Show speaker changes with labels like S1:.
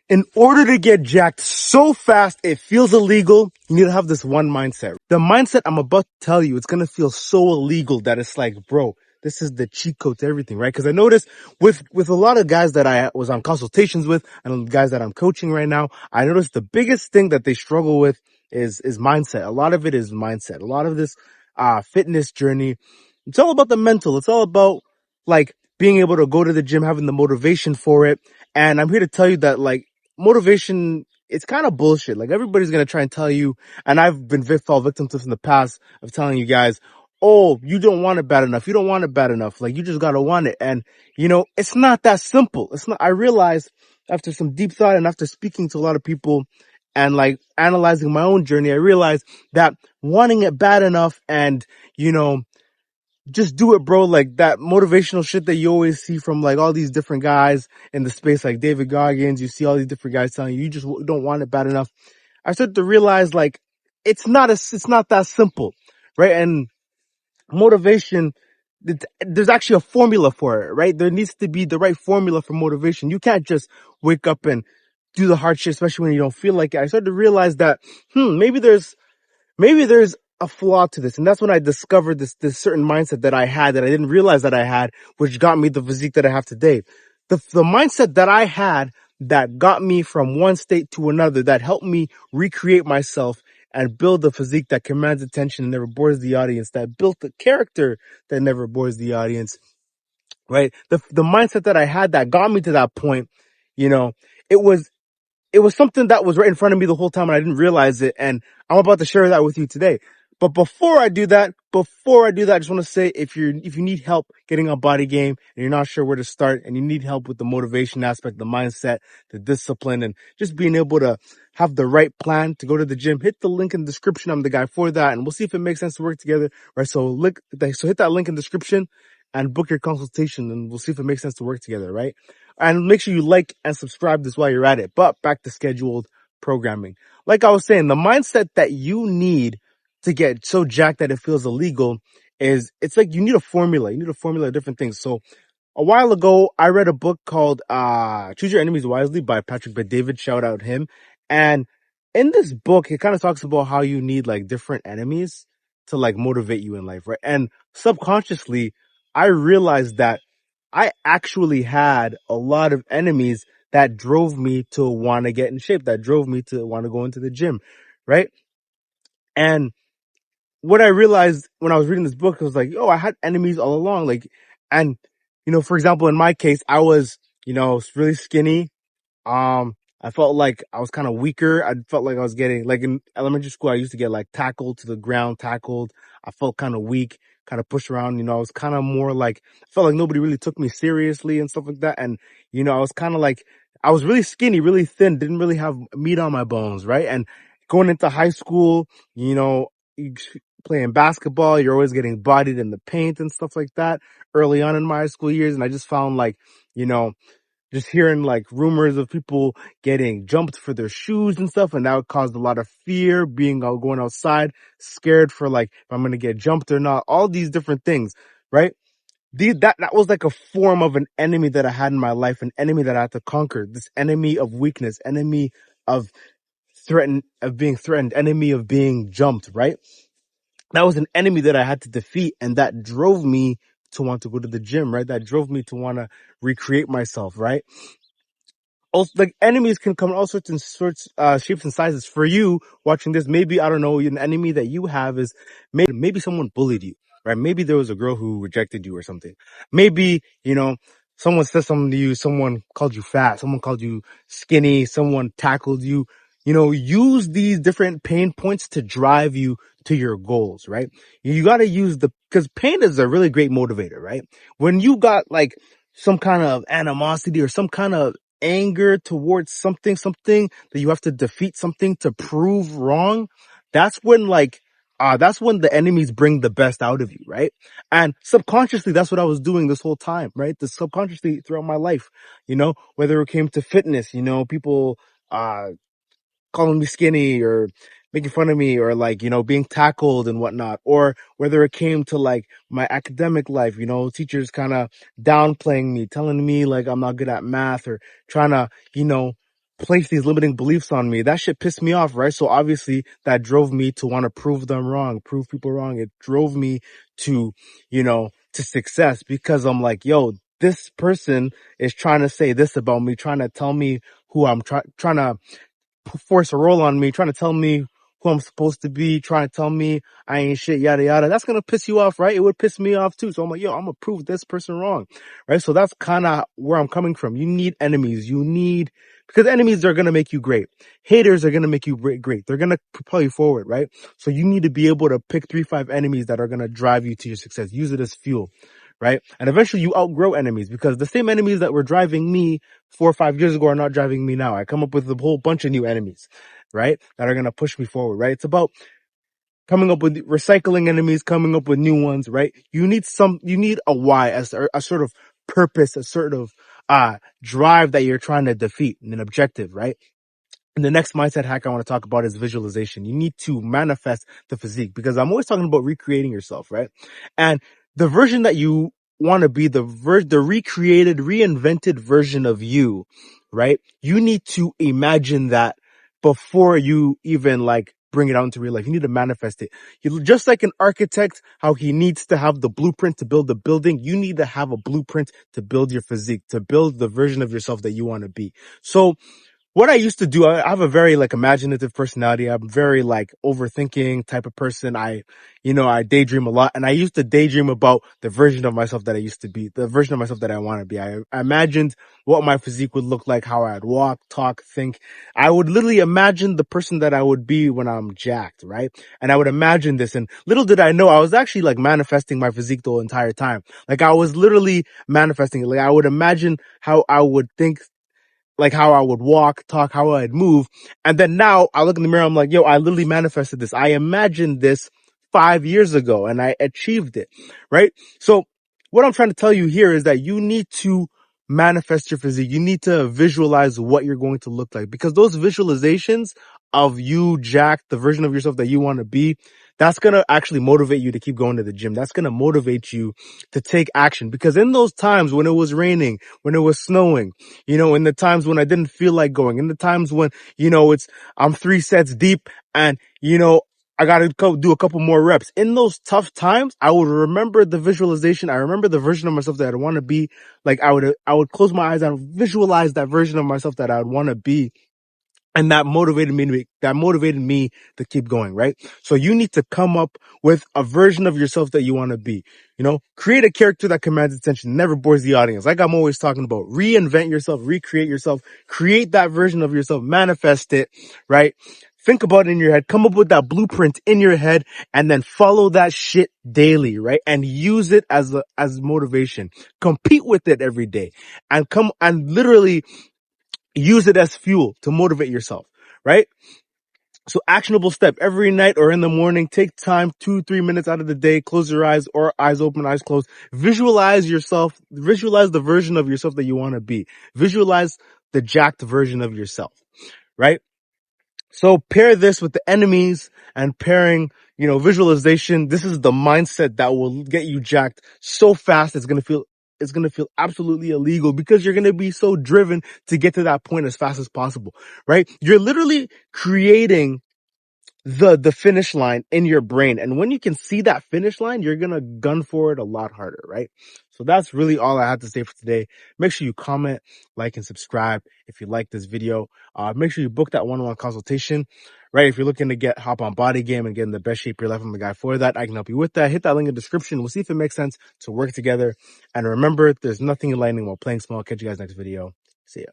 S1: In order to get jacked so fast it feels illegal, you need to have this one mindset. The mindset I'm about to tell you, it's gonna feel so illegal that it's like, bro, this is the cheat code to everything, right? Because I noticed with a lot of guys that I was on consultations with and guys that I'm coaching right now, I noticed the biggest thing that they struggle with is mindset. A lot of it is mindset. A lot of this fitness journey, it's all about the mental. It's all about like being able to go to the gym, having the motivation for it. And I'm here to tell you that like motivation, it's kind of bullshit. Like everybody's going to try and tell you, and I've been fall victim to this in the past of telling you guys, oh, you don't want it bad enough. You don't want it bad enough. Like you just got to want it. And you know, it's not that simple. It's not, I realized after some deep thought and after speaking to a lot of people and like analyzing my own journey, I realized that wanting it bad enough and, you know, just do it, bro. Like that motivational shit that you always see from like all these different guys in the space, like David Goggins. You see all these different guys telling you, you just don't want it bad enough. I started to realize like it's not that simple, right? And motivation, there's actually a formula for it, right? There needs to be the right formula for motivation. You can't just wake up and do the hard shit, especially when you don't feel like it. I started to realize that, maybe there's a flaw to this. And that's when I discovered this certain mindset that I had that I didn't realize that I had, which got me the physique that I have today. The mindset that I had that got me from one state to another, that helped me recreate myself and build a physique that commands attention and never bores the audience, that built a character that never bores the audience, right? The mindset that I had that got me to that point, you know, it was something that was right in front of me the whole time and I didn't realize it. And I'm about to share that with you today. But before I do that, I just want to say, if you need help getting on Body Game and you're not sure where to start and you need help with the motivation aspect, the mindset, the discipline, and just being able to have the right plan to go to the gym, hit the link in the description. I'm the guy for that. And we'll see if it makes sense to work together. Right. So hit that link in the description and book your consultation and we'll see if it makes sense to work together. Right. And make sure you like and subscribe this while you're at it. But back to scheduled programming. Like I was saying, the mindset that you need to get so jacked that it feels illegal it's like you need a formula. You need a formula of different things. So a while ago, I read a book called Choose Your Enemies Wisely by Patrick Bet-David. Shout out him. And in this book, it kind of talks about how you need like different enemies to like motivate you in life, right? And subconsciously, I realized that I actually had a lot of enemies that drove me to want to get in shape, that drove me to want to go into the gym, right? And what I realized when I was reading this book, I was like, oh, I had enemies all along. Like, and, you know, for example, in my case, I was, you know, really skinny. I felt like I was kind of weaker. I felt like I was getting, like in elementary school, I used to get like tackled to the ground, tackled. I felt kind of weak, kind of pushed around. You know, I was kind of more like, I felt like nobody really took me seriously and stuff like that. And, you know, I was kind of like, I was really skinny, really thin, didn't really have meat on my bones, right? And going into high school, you know, playing basketball, you're always getting bodied in the paint and stuff like that early on in my high school years. And I just found like, you know, just hearing like rumors of people getting jumped for their shoes and stuff. And that caused a lot of fear being out, going outside, scared for like, if I'm going to get jumped or not, all these different things, right? That was like a form of an enemy that I had in my life, an enemy that I had to conquer, this enemy of weakness, enemy of being threatened, enemy of being jumped, right? That was an enemy that I had to defeat. And that drove me to want to go to the gym, right? That drove me to want to recreate myself, right? Also, like enemies can come in all shapes and sizes. For you watching this, maybe, I don't know, an enemy that you have is maybe someone bullied you, right? Maybe there was a girl who rejected you or something. Maybe, you know, someone said something to you, someone called you fat, someone called you skinny, someone tackled you. You know, use these different pain points to drive you to your goals, right? You got to use because pain is a really great motivator, right? When you got like some kind of animosity or some kind of anger towards something that you have to defeat, something to prove wrong, that's when that's when the enemies bring the best out of you, right? And subconsciously, that's what I was doing this whole time, right? The subconsciously throughout my life, you know, whether it came to fitness, you know, people, calling me skinny or making fun of me or like, you know, being tackled and whatnot, or whether it came to like my academic life, you know, teachers kind of downplaying me, telling me like I'm not good at math or trying to, you know, place these limiting beliefs on me. That shit pissed me off, right? So obviously that drove me to want to prove them wrong, prove people wrong. It drove me to, to success, because I'm like, yo, this person is trying to say this about me, trying to tell me who I'm trying to force a role on me, trying to tell me who I'm supposed to be, trying to tell me I ain't shit, yada, yada. That's going to piss you off, right? It would piss me off too. So I'm like, yo, I'm going to prove this person wrong, right? So that's kind of where I'm coming from. You need enemies. Because enemies are going to make you great. Haters are going to make you great. They're going to propel you forward, right? So you need to be able to pick 3-5 enemies that are going to drive you to your success. Use it as fuel, right? And eventually you outgrow enemies, because the same enemies that were driving me 4 or 5 years ago are not driving me now. I come up with a whole bunch of new enemies, right? That are going to push me forward, right? It's about coming up with recycling enemies, coming up with new ones, right? You need a why, a sort of purpose, a sort of, drive that you're trying to defeat, and an objective, right? And the next mindset hack I want to talk about is visualization. You need to manifest the physique, because I'm always talking about recreating yourself, right? And the version that you want to be, the recreated, reinvented version of you, right? You need to imagine that before you even bring it out into real life. You need to manifest it. Just like an architect, how he needs to have the blueprint to build a building, you need to have a blueprint to build your physique, to build the version of yourself that you want to be. So what I used to do, I have a very imaginative personality. I'm very overthinking type of person. I daydream a lot, and I used to daydream about the version of myself that I used to be, the version of myself that I want to be. I imagined what my physique would look like, how I'd walk, talk, think. I would literally imagine the person that I would be when I'm jacked, right? And I would imagine this, and little did I know, I was actually manifesting my physique the whole entire time. I was literally manifesting it. I would imagine how I would think, how I would walk, talk, how I'd move. And then now I look in the mirror, I'm like, yo, I literally manifested this. I imagined this 5 years ago and I achieved it, right? So what I'm trying to tell you here is that you need to manifest your physique. You need to visualize what you're going to look like, because those visualizations of you, Jack, the version of yourself that you want to be, that's going to actually motivate you to keep going to the gym. That's going to motivate you to take action, because in those times when it was raining, when it was snowing, in the times when I didn't feel like going, in the times when, I'm 3 sets deep and, I got to do a couple more reps. In those tough times, I would remember the visualization. I remember the version of myself that I want to be. I would close my eyes and visualize that version of myself that I would want to be. And that motivated me to keep going, right? So you need to come up with a version of yourself that you want to be. Create a character that commands attention, never bores the audience. Like I'm always talking about, reinvent yourself, recreate yourself, create that version of yourself, manifest it, right? Think about it in your head, come up with that blueprint in your head, and then follow that shit daily, right? And use it as motivation. Compete with it every day and literally use it as fuel to motivate yourself, right? So actionable step: every night or in the morning, take time, 2-3 minutes out of the day, close your eyes or eyes open, eyes closed. Visualize yourself, visualize the version of yourself that you want to be. Visualize the jacked version of yourself, right? So pair this with the enemies and pairing, visualization. This is the mindset that will get you jacked so fast. It's going to feel absolutely illegal, because you're going to be so driven to get to that point as fast as possible, right? You're literally creating the finish line in your brain. And when you can see that finish line, you're going to gun for it a lot harder, right? So that's really all I had to say for today. Make sure you comment, like, and subscribe if you like this video. Make sure you book that one-on-one consultation, right? If you're looking to hop on Bodygame and get in the best shape of your life, I'm the guy for that. I can help you with that. Hit that link in the description. We'll see if it makes sense to work together. And remember, there's nothing enlightening while playing small. Catch you guys next video. See ya.